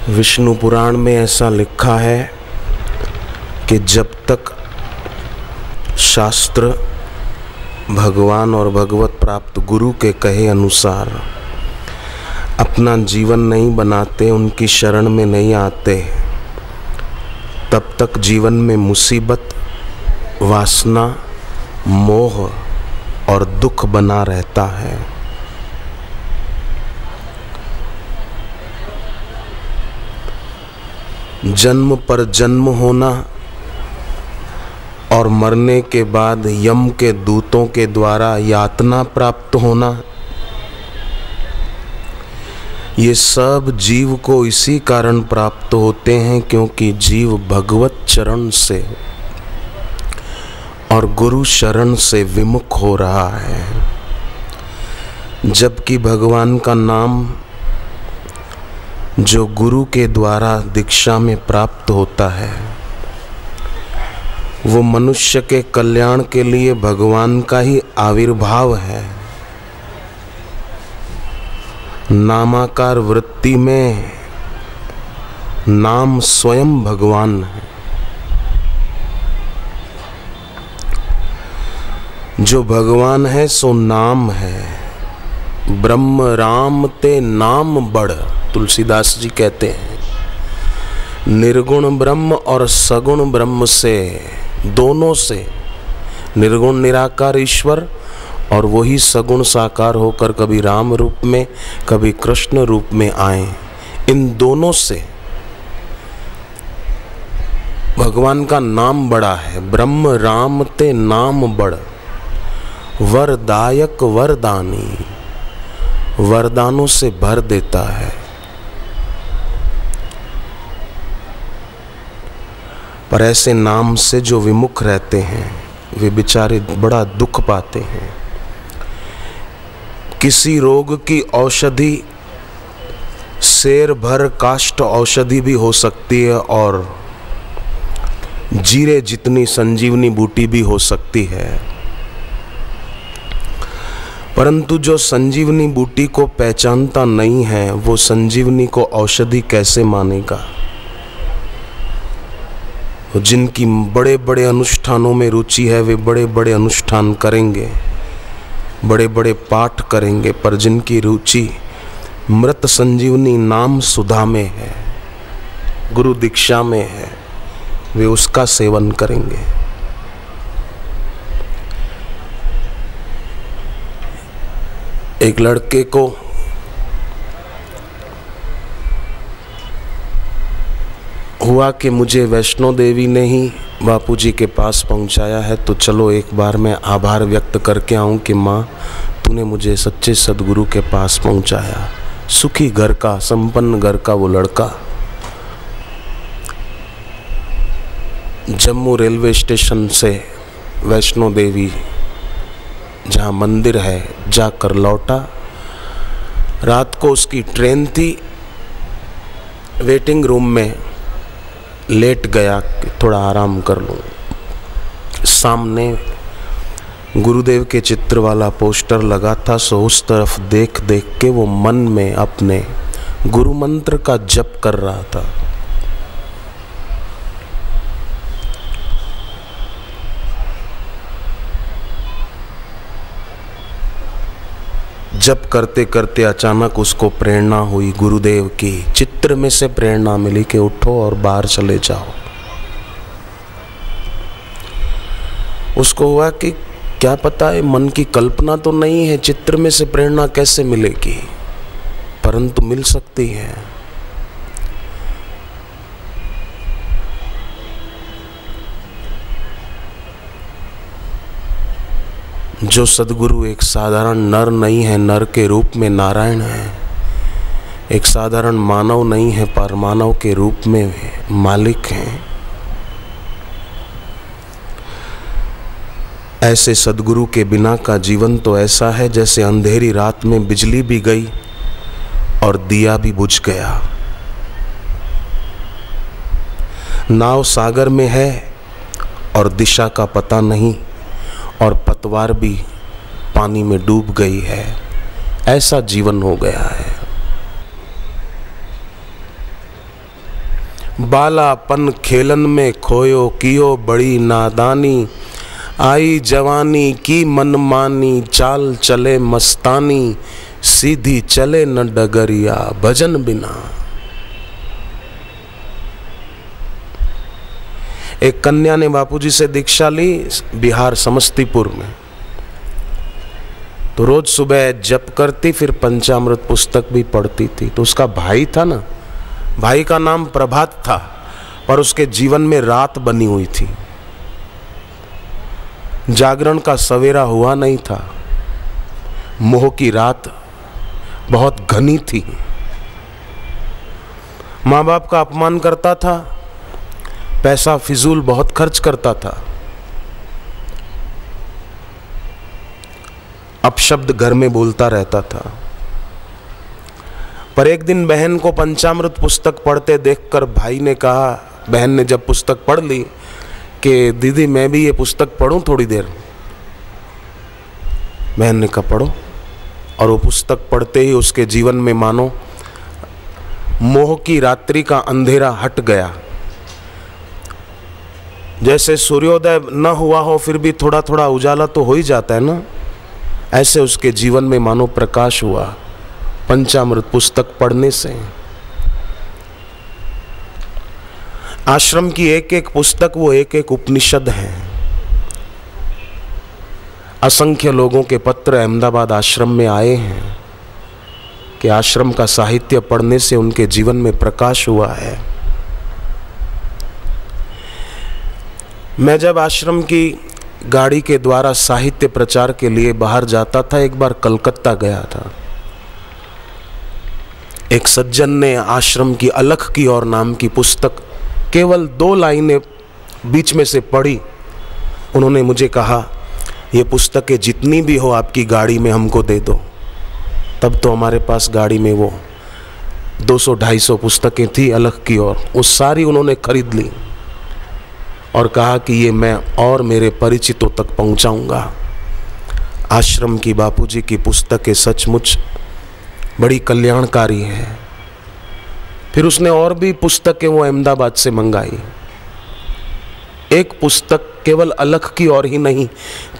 विष्णु पुराण में ऐसा लिखा है कि जब तक शास्त्र भगवान और भगवत प्राप्त गुरु के कहे अनुसार अपना जीवन नहीं बनाते, उनकी शरण में नहीं आते, तब तक जीवन में मुसीबत, वासना, मोह और दुख बना रहता है। जन्म पर जन्म होना और मरने के बाद यम के दूतों के द्वारा यातना प्राप्त होना, ये सब जीव को इसी कारण प्राप्त होते हैं क्योंकि जीव भगवत चरण से और गुरु शरण से विमुख हो रहा है। जबकि भगवान का नाम जो गुरु के द्वारा दीक्षा में प्राप्त होता है, वो मनुष्य के कल्याण के लिए भगवान का ही आविर्भाव है। नामाकार वृत्ति में नाम स्वयं भगवान है। जो भगवान है सो नाम है। ब्रह्म राम ते नाम बड़, तुलसीदास जी कहते हैं। निर्गुण ब्रह्म और सगुण ब्रह्म से, दोनों से, निर्गुण निराकार ईश्वर और वही सगुण साकार होकर कभी राम रूप में कभी कृष्ण रूप में आए, इन दोनों से भगवान का नाम बड़ा है। ब्रह्म राम ते नाम बड़, वरदायक वरदानी, वरदानों से भर देता है। पर ऐसे नाम से जो विमुख रहते हैं वे बेचारे बड़ा दुख पाते हैं। किसी रोग की औषधि शेर भर काष्ठ औषधि भी हो सकती है और जीरे जितनी संजीवनी बूटी भी हो सकती है, परंतु जो संजीवनी बूटी को पहचानता नहीं है वो संजीवनी को औषधि कैसे मानेगा। जिनकी बड़े बड़े अनुष्ठानों में रुचि है वे बड़े बड़े अनुष्ठान करेंगे, बड़े बड़े पाठ करेंगे, पर जिनकी रुचि मृत संजीवनी नाम सुधा में है, गुरु दीक्षा में है, वे उसका सेवन करेंगे। एक लड़के को हुआ कि मुझे वैष्णो देवी ने ही बापूजी के पास पहुंचाया है, तो चलो एक बार मैं आभार व्यक्त करके आऊं कि माँ तूने मुझे सच्चे सदगुरु के पास पहुंचाया। सुखी घर का, संपन्न घर का वो लड़का जम्मू रेलवे स्टेशन से वैष्णो देवी जहाँ मंदिर है जाकर लौटा। रात को उसकी ट्रेन थी। वेटिंग रूम में लेट गया कि थोड़ा आराम कर लूं। सामने गुरुदेव के चित्र वाला पोस्टर लगा था, सो उस तरफ देख देख के वो मन में अपने गुरु मंत्र का जप कर रहा था। जप करते करते अचानक उसको प्रेरणा हुई गुरुदेव की, चित्र में से प्रेरणा मिली कि उठो और बाहर चले जाओ। उसको हुआ कि क्या पता है, मन की कल्पना तो नहीं है, चित्र में से प्रेरणा कैसे मिलेगी, परंतु मिल सकती है। जो सदगुरु एक साधारण नर नहीं है, नर के रूप में नारायण है, एक साधारण मानव नहीं है, परमानव के रूप में मालिक हैं। ऐसे सदगुरु के बिना का जीवन तो ऐसा है जैसे अंधेरी रात में बिजली भी गई और दिया भी बुझ गया। नाव सागर में है और दिशा का पता नहीं, और पतवार भी पानी में डूब गई है। ऐसा जीवन हो गया है। बालापन खेलन में खोयो कियो बड़ी नादानी, आई जवानी की मनमानी, चाल चले मस्तानी, सीधी चले न डगरिया भजन बिना। एक कन्या ने बापूजी से दीक्षा ली बिहार समस्तीपुर में, तो रोज सुबह जप करती, फिर पंचामृत पुस्तक भी पढ़ती थी। तो उसका भाई था ना, भाई का नाम प्रभात था, पर उसके जीवन में रात बनी हुई थी। जागरण का सवेरा हुआ नहीं था, मोह की रात बहुत घनी थी। माँ बाप का अपमान करता था, पैसा फिजूल बहुत खर्च करता था, अपशब्द घर में बोलता रहता था। पर एक दिन बहन को पंचामृत पुस्तक पढ़ते देखकर भाई ने कहा, बहन ने जब पुस्तक पढ़ ली, कि दीदी मैं भी ये पुस्तक पढ़ूं थोड़ी देर। बहन ने कहा पढ़ो, और वो पुस्तक पढ़ते ही उसके जीवन में मानो मोह की रात्रि का अंधेरा हट गया। जैसे सूर्योदय न हुआ हो फिर भी थोड़ा थोड़ा उजाला तो हो ही जाता है ना, ऐसे उसके जीवन में मानो प्रकाश हुआ पंचामृत पुस्तक पढ़ने से। आश्रम की एक एक पुस्तक वो एक एक उपनिषद है। असंख्य लोगों के पत्र अहमदाबाद आश्रम में आए हैं कि आश्रम का साहित्य पढ़ने से उनके जीवन में प्रकाश हुआ है। मैं जब आश्रम की गाड़ी के द्वारा साहित्य प्रचार के लिए बाहर जाता था, एक बार कलकत्ता गया था। एक सज्जन ने आश्रम की अलख की ओर नाम की पुस्तक केवल 2 लाइनें बीच में से पढ़ी। उन्होंने मुझे कहा, ये पुस्तकें जितनी भी हो आपकी गाड़ी में हमको दे दो। तब तो हमारे पास गाड़ी में वो 200-250 पुस्तकें थी अलख की ओर, वो सारी उन्होंने खरीद ली और कहा कि ये मैं और मेरे परिचितों तक पहुंचाऊंगा। आश्रम की बापूजी की पुस्तकें सचमुच बड़ी कल्याणकारी हैं। फिर उसने और भी पुस्तकें वो अहमदाबाद से मंगाई। एक पुस्तक केवल अलख की ओर ही नहीं,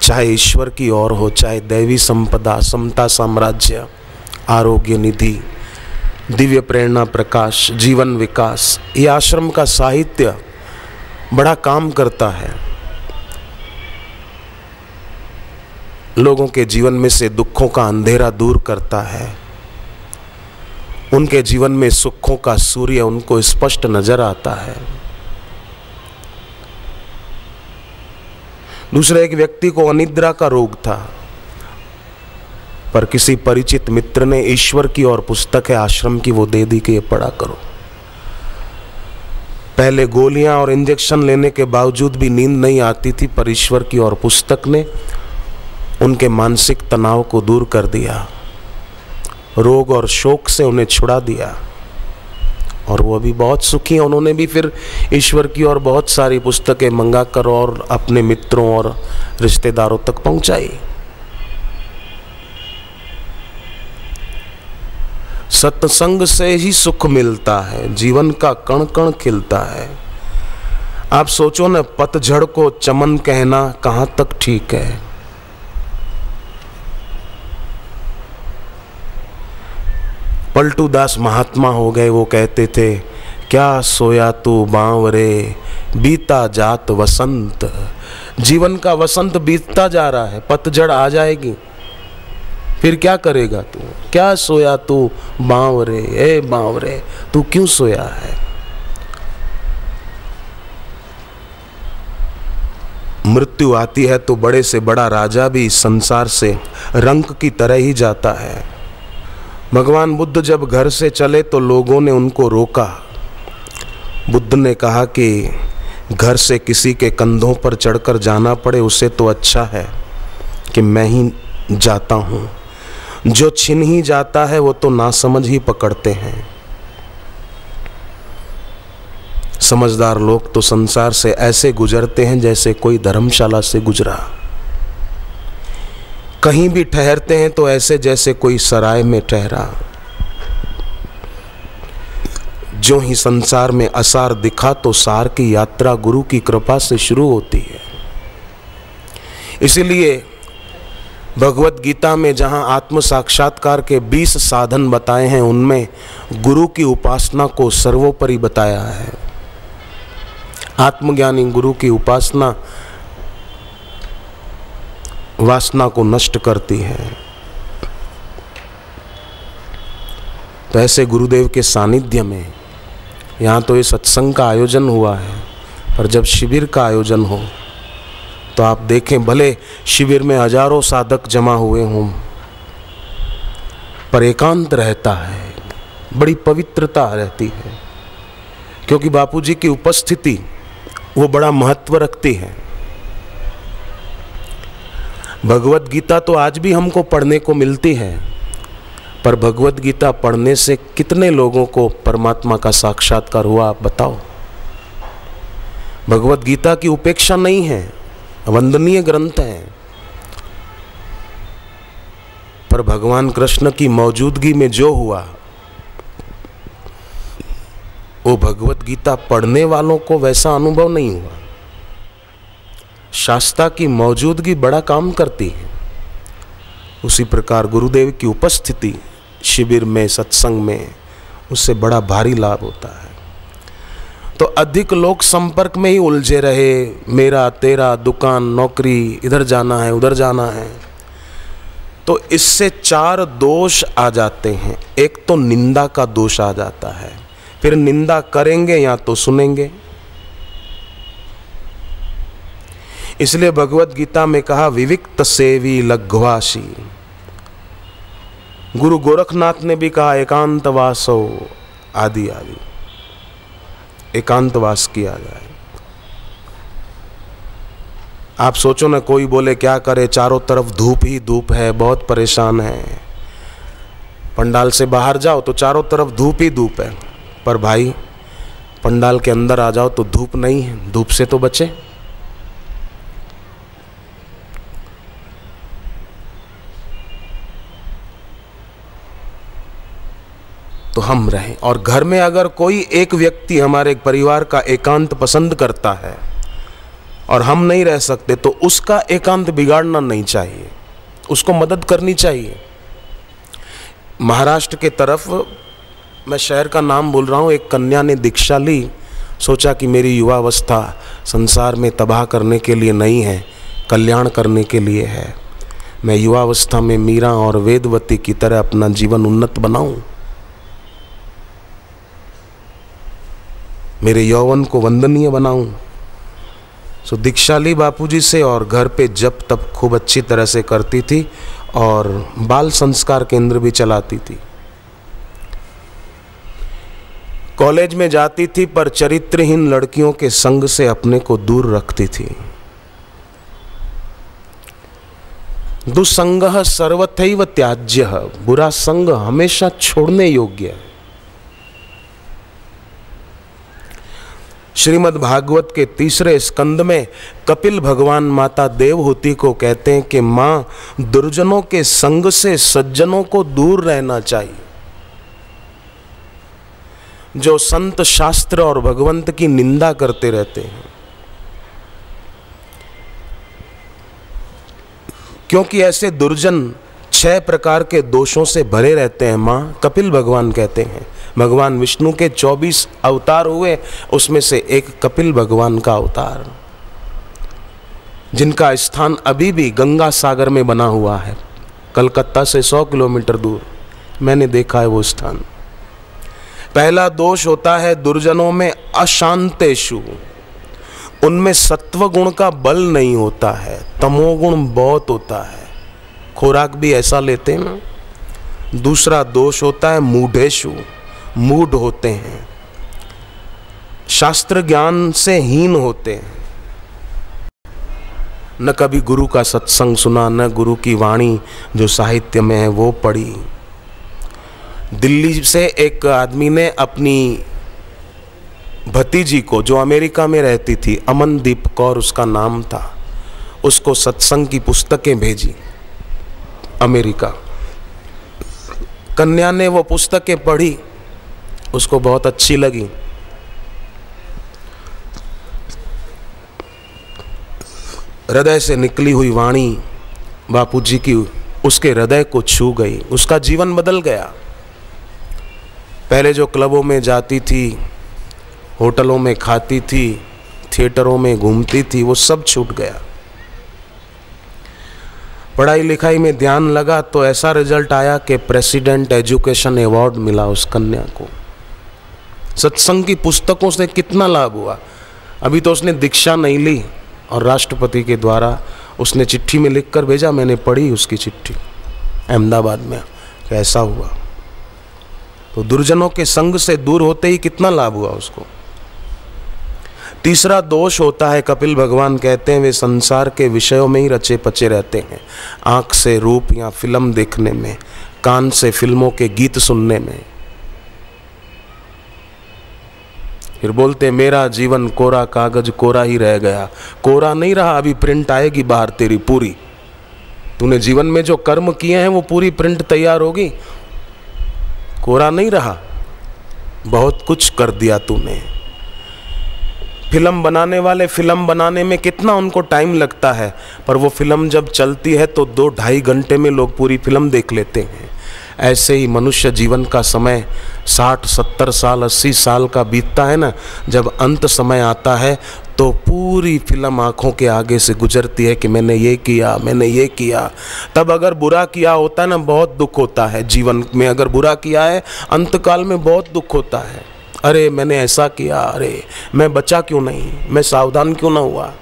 चाहे ईश्वर की ओर हो, चाहे दैवी संपदा, समता साम्राज्य, आरोग्य निधि, दिव्य प्रेरणा प्रकाश, जीवन विकास, ये आश्रम का साहित्य बड़ा काम करता है। लोगों के जीवन में से दुखों का अंधेरा दूर करता है। उनके जीवन में सुखों का सूर्य उनको स्पष्ट नजर आता है। दूसरे एक व्यक्ति को अनिद्रा का रोग था, पर किसी परिचित मित्र ने ईश्वर की और पुस्तक है आश्रम की वो दे दी कि ये पढ़ा करो। पहले गोलियां और इंजेक्शन लेने के बावजूद भी नींद नहीं आती थी, पर ईश्वर की और पुस्तक ने उनके मानसिक तनाव को दूर कर दिया, रोग और शोक से उन्हें छुड़ा दिया, और वो अभी बहुत सुखी हैं। उन्होंने भी फिर ईश्वर की और बहुत सारी पुस्तकें मंगाकर और अपने मित्रों और रिश्तेदारों तक पहुंचाई। सत्संग से ही सुख मिलता है, जीवन का कण कण खिलता है। आप सोचो न, पतझड़ को चमन कहना कहां तक ठीक है। पलटू दास महात्मा हो गए, वो कहते थे, क्या सोया तू बांवरे बीता जात वसंत। जीवन का वसंत बीतता जा रहा है, पतझड़ आ जाएगी, फिर क्या करेगा तू। क्या सोया तू बांवरे, ए बांवरे तू क्यों सोया है। मृत्यु आती है तो बड़े से बड़ा राजा भी इस संसार से रंक की तरह ही जाता है। भगवान बुद्ध जब घर से चले तो लोगों ने उनको रोका। बुद्ध ने कहा कि घर से किसी के कंधों पर चढ़कर जाना पड़े उससे तो अच्छा है कि मैं ही जाता हूँ। जो छिन ही जाता है वो तो नासमझ ही पकड़ते हैं। समझदार लोग तो संसार से ऐसे गुजरते हैं जैसे कोई धर्मशाला से गुजरा। कहीं भी ठहरते हैं तो ऐसे जैसे कोई सराय में ठहरा। जो ही संसार में असार दिखा तो सार की यात्रा गुरु की कृपा से शुरू होती है। इसीलिए भगवत गीता में जहाँ आत्म साक्षात्कार के 20 साधन बताए हैं, उनमें गुरु की उपासना को सर्वोपरि बताया है। आत्मज्ञानी गुरु की उपासना वासना को नष्ट करती है। तो ऐसे गुरुदेव के सानिध्य में, यहाँ तो ये सत्संग का आयोजन हुआ है, पर जब शिविर का आयोजन हो तो आप देखें, भले शिविर में हजारों साधक जमा हुए हों, पर एकांत रहता है, बड़ी पवित्रता रहती है, क्योंकि बापूजी की उपस्थिति वो बड़ा महत्व रखती है। भगवत गीता तो आज भी हमको पढ़ने को मिलती है, पर भगवत गीता पढ़ने से कितने लोगों को परमात्मा का साक्षात्कार हुआ, आप बताओ। भगवत गीता की उपेक्षा नहीं है, वंदनीय ग्रंथ है, पर भगवान कृष्ण की मौजूदगी में जो हुआ, वो भगवत गीता पढ़ने वालों को वैसा अनुभव नहीं हुआ। शास्त्रा की मौजूदगी बड़ा काम करती है। उसी प्रकार गुरुदेव की उपस्थिति शिविर में, सत्संग में, उससे बड़ा भारी लाभ होता है। तो अधिक लोग संपर्क में ही उलझे रहे, मेरा तेरा, दुकान, नौकरी, इधर जाना है, उधर जाना है, तो इससे 4 दोष आ जाते हैं। एक तो निंदा का दोष आ जाता है, फिर निंदा करेंगे या तो सुनेंगे। इसलिए भगवत गीता में कहा, विविक्त सेवी लघ्वासी। गुरु गोरखनाथ ने भी कहा, एकांतवासो आदि आदि, एकांतवास किया जाए। आप सोचो ना, कोई बोले क्या करे, चारों तरफ धूप ही धूप है, बहुत परेशान है। पंडाल से बाहर जाओ तो चारों तरफ धूप ही धूप है, पर भाई पंडाल के अंदर आ जाओ तो धूप नहीं है, धूप से तो बचे। तो हम रहें। और घर में अगर कोई एक व्यक्ति हमारे परिवार का एकांत पसंद करता है और हम नहीं रह सकते, तो उसका एकांत बिगाड़ना नहीं चाहिए, उसको मदद करनी चाहिए। महाराष्ट्र के तरफ, मैं शहर का नाम बोल रहा हूँ, एक कन्या ने दीक्षा ली, सोचा कि मेरी युवावस्था संसार में तबाह करने के लिए नहीं है, कल्याण करने के लिए है। मैं युवावस्था में मीरा और वेदवती की तरह अपना जीवन उन्नत बनाऊं, मेरे यौवन को वंदनीय बनाऊं। सो दीक्षा ली बापूजी से, और घर पे जप तप खूब अच्छी तरह से करती थी, और बाल संस्कार केंद्र भी चलाती थी। कॉलेज में जाती थी, पर चरित्रहीन लड़कियों के संग से अपने को दूर रखती थी। दुसंगः सर्वथैव त्याज्यः, बुरा संग हमेशा छोड़ने योग्य है। श्रीमद् भागवत के 3 स्कंद में कपिल भगवान माता देवहूति को कहते हैं कि माँ, दुर्जनों के संग से सज्जनों को दूर रहना चाहिए। जो संत शास्त्र और भगवंत की निंदा करते रहते हैं, क्योंकि ऐसे दुर्जन 6 प्रकार के दोषों से भरे रहते हैं। माँ, कपिल भगवान कहते हैं, भगवान विष्णु के 24 अवतार हुए, उसमें से एक कपिल भगवान का अवतार, जिनका स्थान अभी भी गंगा सागर में बना हुआ है, कलकत्ता से 100 किलोमीटर दूर। मैंने देखा है वो स्थान। पहला दोष होता है दुर्जनों में अशांतेषु, उनमें सत्व गुण का बल नहीं होता है, तमोगुण बहुत होता है, खुराक भी ऐसा लेते हैं ना। दूसरा दोष होता है मूढ़ेषु, मूढ़ होते हैं, शास्त्र ज्ञान से हीन होते हैं, न कभी गुरु का सत्संग सुना, न गुरु की वाणी जो साहित्य में है वो पढ़ी। दिल्ली से एक आदमी ने अपनी भतीजी को, जो अमेरिका में रहती थी, अमनदीप कौर उसका नाम था, उसको सत्संग की पुस्तकें भेजी अमेरिका। कन्या ने वो पुस्तकें पढ़ी उसको बहुत अच्छी लगी। हृदय से निकली हुई वाणी बापूजी की उसके हृदय को छू गई, उसका जीवन बदल गया। पहले जो क्लबों में जाती थी, होटलों में खाती थी, थिएटरों में घूमती थी, वो सब छूट गया। पढ़ाई लिखाई में ध्यान लगा तो ऐसा रिजल्ट आया कि प्रेसिडेंट एजुकेशन अवार्ड मिला उस कन्या को। सत्संग की पुस्तकों से कितना लाभ हुआ। अभी तो उसने दीक्षा नहीं ली और राष्ट्रपति के द्वारा उसने चिट्ठी में लिखकर भेजा, मैंने पढ़ी उसकी चिट्ठी अहमदाबाद में, कैसा हुआ। तो दुर्जनों के संग से दूर होते ही कितना लाभ हुआ उसको। तीसरा दोष होता है, कपिल भगवान कहते हैं, वे संसार के विषयों में ही रचे पचे रहते हैं। आँख से रूप या फिल्म देखने में, कान से फिल्मों के गीत सुनने में। फिर बोलते मेरा जीवन कोरा कागज कोरा ही रह गया। कोरा नहीं रहा, अभी प्रिंट आएगी बाहर तेरी पूरी। तूने जीवन में जो कर्म किए हैं वो पूरी प्रिंट तैयार होगी। कोरा नहीं रहा, बहुत कुछ कर दिया तूने। फिल्म बनाने वाले फिल्म बनाने में कितना उनको टाइम लगता है, पर वो फिल्म जब चलती है तो 2-2.5 घंटे में लोग पूरी फिल्म देख लेते हैं। ऐसे ही मनुष्य जीवन का समय 60-70 साल 80 साल का बीतता है ना, जब अंत समय आता है तो पूरी फिल्म आँखों के आगे से गुजरती है कि मैंने ये किया, मैंने ये किया। तब अगर बुरा किया होता है ना, बहुत दुख होता है जीवन में। अगर बुरा किया है अंतकाल में बहुत दुख होता है। अरे मैंने ऐसा किया, अरे मैं बचा क्यों नहीं, मैं सावधान क्यों ना हुआ।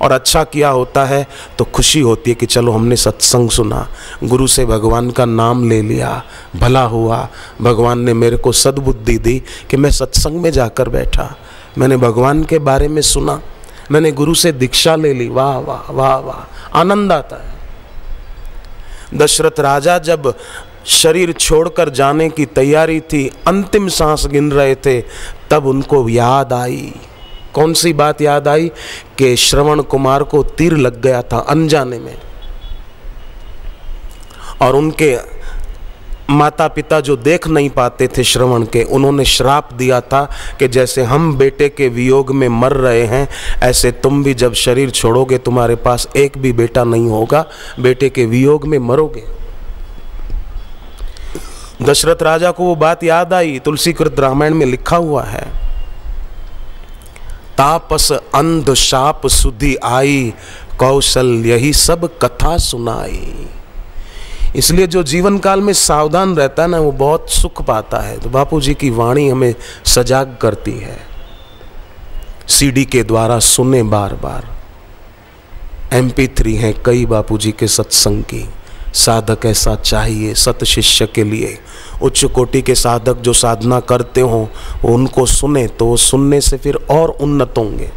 और अच्छा किया होता है तो खुशी होती है कि चलो हमने सत्संग सुना, गुरु से भगवान का नाम ले लिया, भला हुआ, भगवान ने मेरे को सद्बुद्धि दी कि मैं सत्संग में जाकर बैठा, मैंने भगवान के बारे में सुना, मैंने गुरु से दीक्षा ले ली। वाह वाह वाह वाह, आनंद आता है। दशरथ राजा जब शरीर छोड़कर जाने की तैयारी थी, अंतिम सांस गिन रहे थे, तब उनको याद आई। कौन सी बात याद आई? कि श्रवण कुमार को तीर लग गया था अनजाने में, और उनके माता पिता जो देख नहीं पाते थे श्रवण के, उन्होंने श्राप दिया था कि जैसे हम बेटे के वियोग में मर रहे हैं, ऐसे तुम भी जब शरीर छोड़ोगे तुम्हारे पास एक भी बेटा नहीं होगा, बेटे के वियोग में मरोगे। दशरथ राजा को वो बात याद आई। तुलसीकृत रामायण में लिखा हुआ है, तापस अंध शाप सुधि आई, कौशल यही सब कथा सुनाई। इसलिए जो जीवन काल में सावधान रहता है ना, वो बहुत सुख पाता है। तो बापूजी की वाणी हमें सजाग करती है। सीडी के द्वारा सुने बार बार, MP3 हैं कई बापूजी के सत्संग की। साधक ऐसा चाहिए सत शिष्य के लिए। उच्च कोटि के साधक जो साधना करते हों, उनको सुने तो सुनने से फिर और उन्नत होंगे।